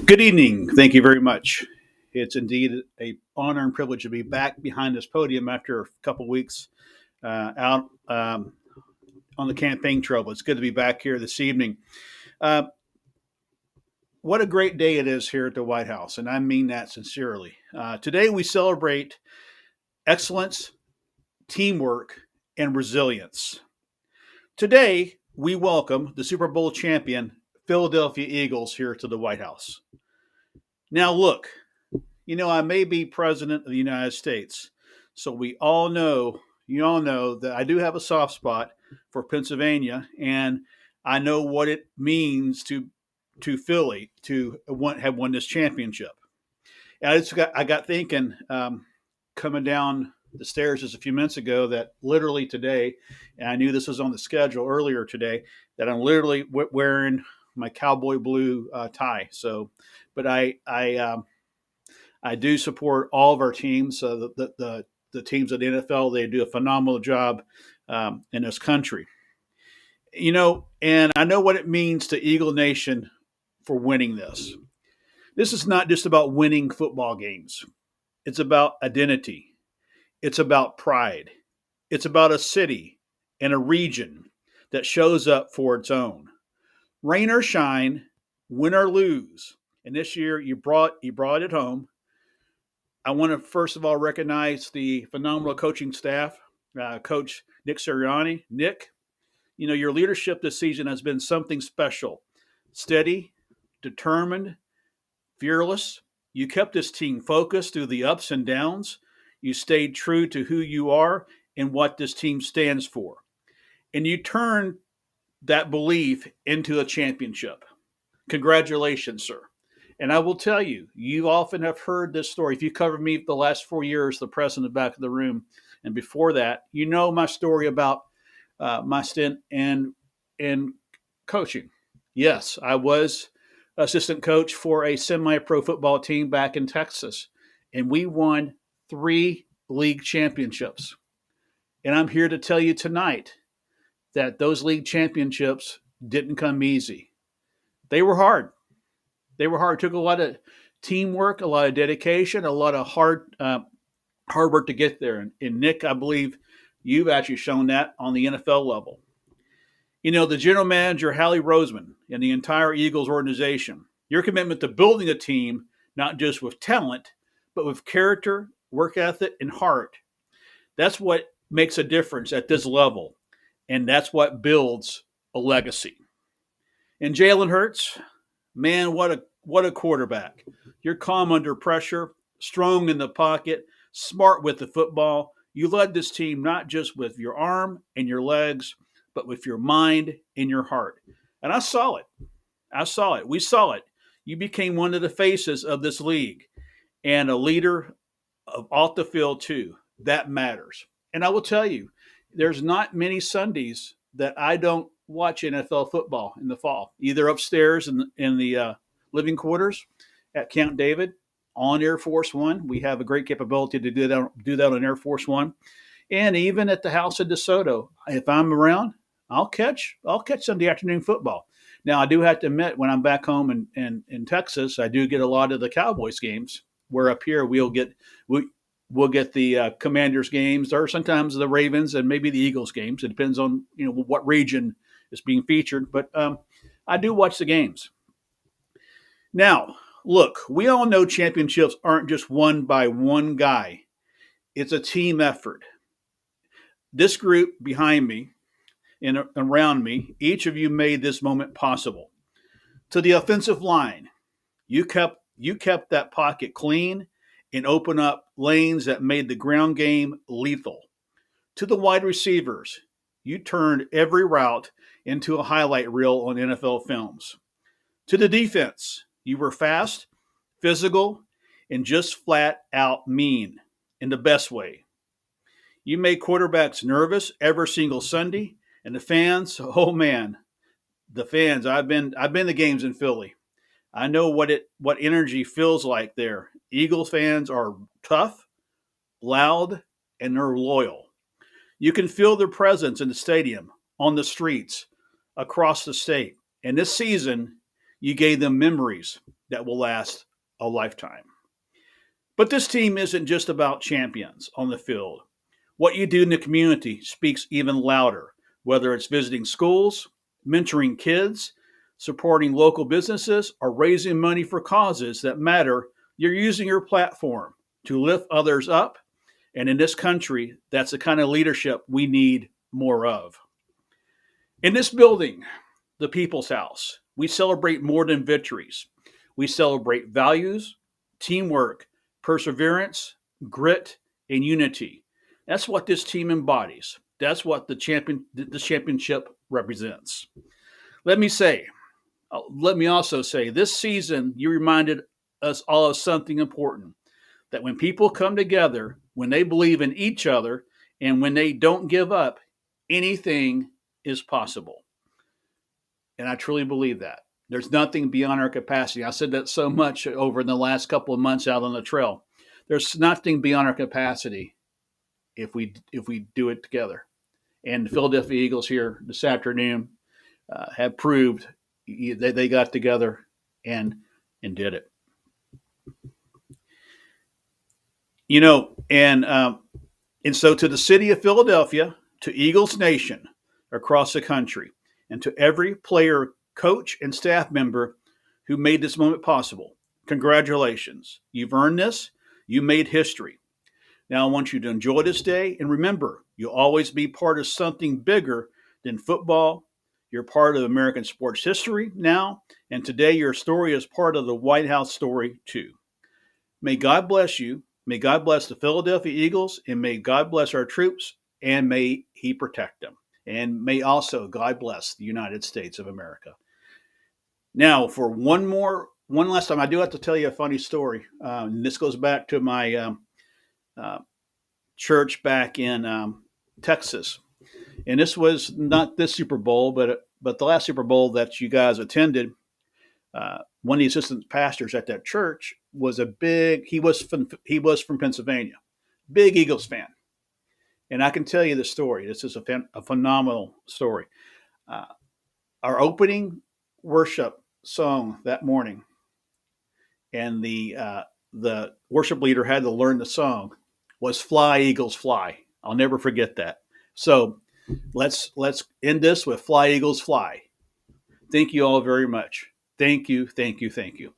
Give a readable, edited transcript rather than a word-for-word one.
Good evening. Thank you very much. It's indeed a honor and privilege to be back behind this podium after a couple weeks out on the campaign trail. It's good to be back here this evening. Uh, what a great day it is here at the White House, and I mean that sincerely. Today we celebrate excellence, teamwork, and resilience. Today we welcome the Super Bowl champion Philadelphia Eagles here to the White House. Now, look, I may be president of the United States, so you all know that I do have a soft spot for Pennsylvania, and I know what it means to Philly to have won this championship. And I got thinking coming down the stairs just a few minutes ago that literally today, and I knew this was on the schedule earlier today, that I'm literally wearing my cowboy blue tie. So, but I do support all of our teams. The teams at the NFL, they do a phenomenal job in this country. And I know what it means to Eagle Nation for winning this. This is not just about winning football games. It's about identity. It's about pride. It's about a city and a region that shows up for its own. Rain or shine, win or lose. And this year you brought it home. I want to first of all recognize the phenomenal coaching staff, Coach Nick Sirianni. Nick, your leadership this season has been something special. Steady, determined, fearless. You kept this team focused through the ups and downs. You stayed true to who you are and what this team stands for. And you turned that belief into a championship. Congratulations, sir. And I will tell you, you often have heard this story. If you covered me for the last 4 years, the press in the back of the room, and before that, you know my story about my stint in coaching. Yes, I was assistant coach for a semi-pro football team back in Texas, and we won 3 league championships. And I'm here to tell you tonight that those league championships didn't come easy. They were hard. They were hard. It took a lot of teamwork, a lot of dedication, a lot of hard work to get there. And Nick, I believe you've actually shown that on the NFL level. The general manager, Howie Roseman, and the entire Eagles organization, your commitment to building a team, not just with talent, but with character, work ethic, and heart. That's what makes a difference at this level. And that's what builds a legacy. And Jalen Hurts, man, what a quarterback. You're calm under pressure, strong in the pocket, smart with the football. You led this team not just with your arm and your legs, but with your mind and your heart. And I saw it. We saw it. You became one of the faces of this league and a leader of off the field too. That matters. And I will tell you, there's not many Sundays that I don't watch NFL football in the fall, either upstairs in the living quarters at Camp David on Air Force One. We have a great capability to do that on Air Force One, and even at the house at DeSoto. If I'm around, I'll catch Sunday afternoon football. Now I do have to admit, when I'm back home in Texas, I do get a lot of the Cowboys games. Where up here we'll get the Commanders games, or sometimes the Ravens and maybe the Eagles games. It depends on what region is being featured, but I do watch the games. Now, look, we all know championships aren't just won by one guy. It's a team effort. This group behind me and around me, each of you made this moment possible. To the offensive line, you kept that pocket clean and opened up lanes that made the ground game lethal. To the wide receivers, you turned every route into a highlight reel on NFL films. To the defense, you were fast, physical, and just flat out mean in the best way. You made quarterbacks nervous every single Sunday, and the fans, oh man, the fans. I've been to games in Philly. I know what energy feels like there. Eagles fans are tough, loud, and they're loyal. You can feel their presence in the stadium, on the streets, across the state. And this season, you gave them memories that will last a lifetime. But this team isn't just about champions on the field. What you do in the community speaks even louder, whether it's visiting schools, mentoring kids, supporting local businesses, or raising money for causes that matter. You're using your platform to lift others up. And in this country, that's the kind of leadership we need more of. In this building, the People's House, we celebrate more than victories. We celebrate values, teamwork, perseverance, grit, and unity. That's what this team embodies. That's what the championship represents. Let me say, let me also say, this season you reminded us all of something important. That when people come together, when they believe in each other, and when they don't give up, anything is possible. And I truly believe that. There's nothing beyond our capacity. I said that so much over the last couple of months out on the trail. There's nothing beyond our capacity if we do it together. And the Philadelphia Eagles here this afternoon have proved they got together and did it. You know, and so to the city of Philadelphia, to Eagles Nation across the country, and to every player, coach, and staff member who made this moment possible, congratulations. You've earned this. You made history. Now I want you to enjoy this day, and remember, you'll always be part of something bigger than football. You're part of American sports history now, and today your story is part of the White House story too. May God bless you. May God bless the Philadelphia Eagles, and may God bless our troops, and may He protect them. And may also God bless the United States of America. Now, for one last time, I do have to tell you a funny story. And this goes back to my church back in Texas. And this was not this Super Bowl, but the last Super Bowl that you guys attended. One of the assistant pastors at that church was he was from Pennsylvania, big Eagles fan. And I can tell you the story. This is a phenomenal story. Our opening worship song that morning, and the worship leader had to learn the song, was "Fly, Eagles, Fly." I'll never forget that. So let's end this with "Fly, Eagles, Fly." Thank you all very much. Thank you, thank you, thank you.